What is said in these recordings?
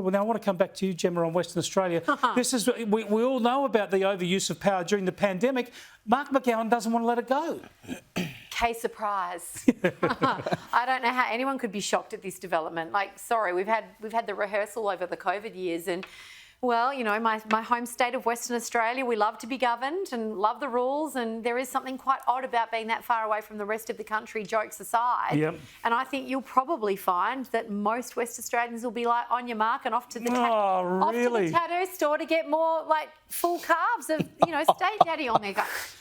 Well, now I want to come back to you, Gemma, on Western Australia. We all know about the overuse of power during the pandemic. Mark McGowan doesn't want to let it go. Case surprise. I don't know how anyone could be shocked at this development. Like, sorry, we've had the rehearsal over the COVID years, and well, you know, my home state of Western Australia, we love to be governed and love the rules, and there is something quite odd about being that far away from the rest of the country, jokes aside. Yep. And I think you'll probably find that most West Australians will be like, on your mark and off to the tattoo store to get more like full calves of, you know, State Daddy on there.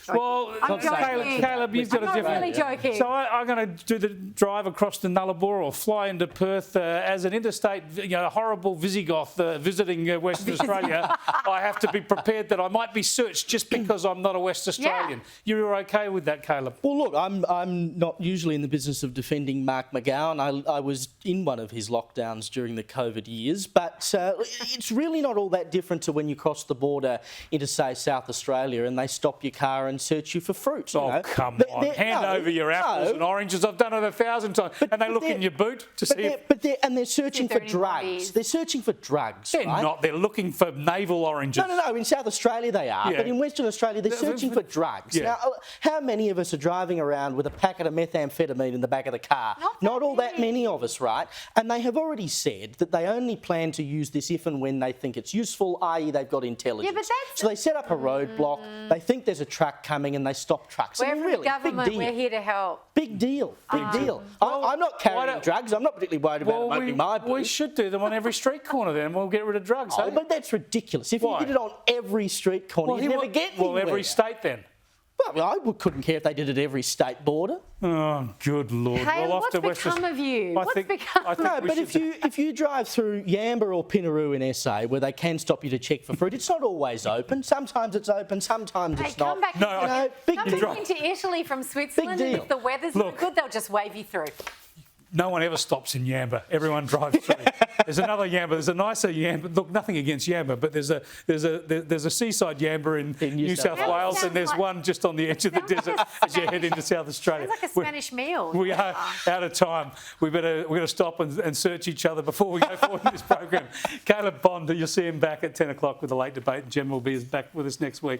Well, I'm joking. Caleb, you've got I'm a different... not really joking. So I'm going to do the drive across to Nullarbor or fly into Perth as an interstate, you know, horrible Visigoth visiting Western Australia. I have to be prepared that I might be searched just because I'm not a West Australian. Yeah. You're okay with that, Caleb? Well, look, I'm not usually in the business of defending Mark McGowan. I was in one of his lockdowns during the COVID years, but it's really not all that different to when you cross the border into, say, South Australia and they stop your car and search you for fruit. You know? Come on. Hand over your apples and oranges. I've done it 1,000 times. And they look in your boot to see if... And they're searching for drugs. Bodies. They're searching for drugs, They're right? not. They're looking for navel oranges. No. In South Australia they are, but in Western Australia they're searching for drugs. Yeah. Now, how many of us are driving around with a packet of methamphetamine in the back of the car? Not all that many of us, right? And they have already said that they only plan to use this if and when they think it's useful, i.e. they've got intelligence. Yeah, but that's... So they set up a roadblock, they think there's a truck coming and they stop trucks. We're really, government, big deal. we're here to help. Big deal. I'm not carrying drugs. I'm not particularly worried about them opening my boot. We should do them on every street corner then. We'll get rid of drugs, Oh, but that's ridiculous. If you did it on every street corner, you'd never get anywhere. Well, every state then. Well, I couldn't care if they did it at every state border. Oh, good Lord. Hey, well, what's become of you? I think No, but if you drive through Yamba or Pinaroo in SA, where they can stop you to check for fruit, it's not always open. Sometimes it's open, sometimes it's not. Come back, come back into Italy from Switzerland, and if the weather's not good, they'll just wave you through. No one ever stops in Yamba. Everyone drives through. There's another Yamba. There's a nicer Yamba. Look, nothing against Yamba, but there's a seaside Yamba in New South Wales, and there's one just on the edge of the desert as you head into South Australia. Sounds like a Spanish meal. We are out of time. We're going to stop and search each other before we go forward in this program. Caleb Bond, you'll see him back at 10 o'clock with the late debate. Jem will be back with us next week.